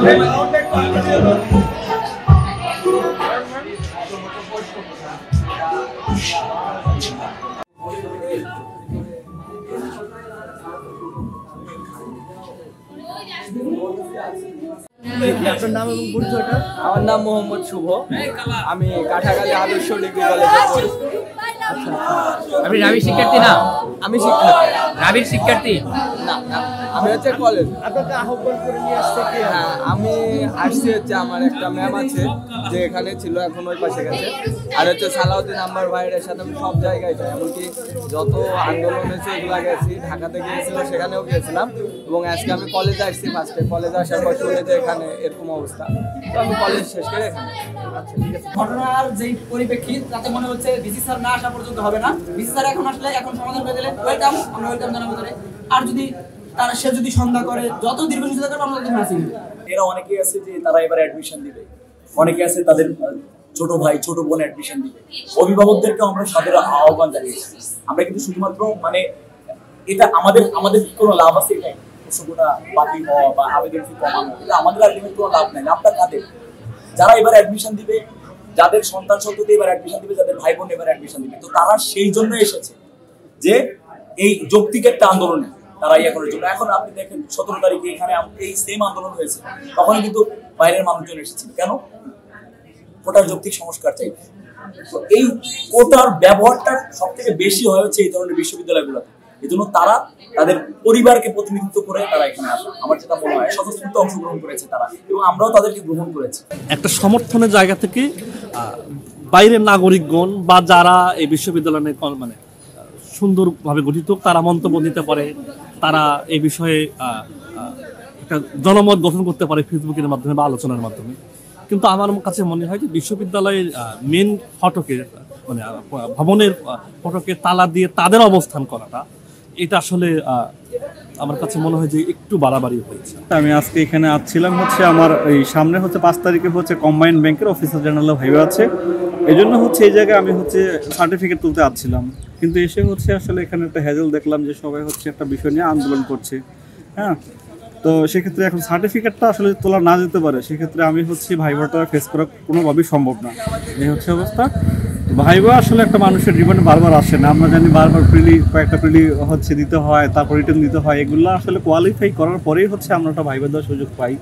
আপনার নাম এবং পরিচয়টা? আমার নাম মোহাম্মদ শুভ, আমি কাঠাখালী আদর্শ ডিগ্রি কলেজে পড়ি। আপনি রাবির শিক্ষার্থী না? আমি শিক্ষার্থী। রাবির শিক্ষার্থী না, আমি হচ্ছে কলেজ। আপনাকে আহ্বান করে নিয়ে আসছে কে? হ্যাঁ, আমি আসছি হচ্ছে, আমার একটা ম্যাম আছে যে এখানে ছিল, এখন ওই পাশে গেছে। আর হচ্ছে সালাউদ্দিন আমার ভাইয়ের সাথে আমি সব জায়গায় যাই, এমনকি যত আন্দোলন হয়েছে এগুলো গেছি, ঢাকাতে গিয়েছিল সেখানেও গিয়েছিলাম। এবং আজকে আমি কলেজে আসছি, ফার্স্টে কলেজে আসার পর শুনে যে এখানে এরকম অবস্থা, তো আমি কলেজ শেষ করে এখানে। আচ্ছা, ঠিক আছে। ঘটনার যে পরিপ্রেক্ষিত তাতে মনে হচ্ছে ভিসি স্যার না আসা পর্যন্ত হবে না। ভিসি স্যার এখন আসলে এখন সমাধান করে দিলে ওয়েলকাম, আমরা ওয়েলকাম জানাবো তারে। আর যদি সে যদি সন্ধ্যা করে, যত দীর্ঘসূচি করবে আমরা তত হাসি দিবে। এরা অনেকেই আছে যে তারা এবার অ্যাডমিশন দিবে, অনেকে আছে তাদের ছোট ভাই ছোট বোন অ্যাডমিশন দিবে। অভিভাবকদেরকে আমরা সাদরে আহ্বান জানিয়েছি। আমরা কিন্তু শুধুমাত্র মানে এটা আমাদের কোনো লাভ আছে এটাই, প্রশ্নটা বাতিল হওয়া বা আবেদন ফি কমানো, এটা আমাদের আলটিমেট কোনো লাভ নাই। লাভটা কাদের? যারা এবার অ্যাডমিশন দিবে, যাদের সন্তান সন্ততি এবার অ্যাডমিশন দিবে, যাদের ভাই বোন এবার অ্যাডমিশন দিবে, তো তারা সেই জন্য এসেছে যে এই যৌক্তিক একটা আন্দোলনে তারা ইয়ে করার জন্য। এখন আপনি দেখেন 17 তারিখে এখানে এই সেম আন্দোলন হয়েছে, তখন কিন্তু বাইরের মানুষজন এসেছিল। কেন? কোটার যৌক্তিক সংস্কার চাই। তো এই কোটার ব্যবহারটা সব থেকে বেশি হয় হচ্ছে এই ধরনের বিশ্ববিদ্যালয়গুলোতে। এই জন্য তারা তাদের পরিবারকে প্রতিনিধিত্ব করে তারা এখানে আসে, আমার যেটা মনে হয় স্বতঃস্ফূর্ত অংশগ্রহণ করেছে তারা, এবং আমরাও তাদেরকে গ্রহণ করেছি। একটা সমর্থনের জায়গা থেকে বাইরের নাগরিকগণ বা যারা এই বিশ্ববিদ্যালয়ে মানে সুন্দরভাবে গঠিত, তারা মন্তব্য দিতে পারে, তারা এই বিষয়ে একটা জনমত গঠন করতে পারে ফেসবুকের মাধ্যমে বা আলোচনার মাধ্যমে। কিন্তু আমার কাছে মনে হয় যে বিশ্ববিদ্যালয়ের মেন ফটকে মানে ভবনের ফটকে তালা দিয়ে তাদের অবস্থান করাটা, এটা আসলে আমার কাছে মনে হয় যে একটু বাড়াবাড়ি হয়েছে। আমি আজকে এখানে আসছিলাম হচ্ছে আমার এই সামনে হচ্ছে 5 তারিখে হচ্ছে কম্বাইন্ড ব্যাংকের অফিসার জেনারেল ভাইবা আছে, এই জন্য হচ্ছে এই জায়গায় আমি হচ্ছে সার্টিফিকেট তুলতে আসছিলাম। কিন্তু এসে হচ্ছে আসলে এখানে একটা হ্যাজেল দেখলাম যে সবাই হচ্ছে একটা বিষয় নিয়ে আন্দোলন করছে। হ্যাঁ, তো সেক্ষেত্রে এখন সার্টিফিকেটটা আসলে তোলা না যেতে পারে, সেক্ষেত্রে আমি হচ্ছে ভাইভাটা ফেস করা কোনোভাবেই সম্ভব না। এই হচ্ছে অবস্থা। ভাইবা আসলে একটা মানুষের জীবনে বারবার আসে না, আমরা জানি বারবার কয়েকটা প্রিলি হচ্ছে দিতে হয়, তারপর রিটার্ন দিতে হয়, এগুলো আসলে কোয়ালিফাই করার পরেই হচ্ছে আমরা একটা ভাইবা দেওয়ার সুযোগ পাই।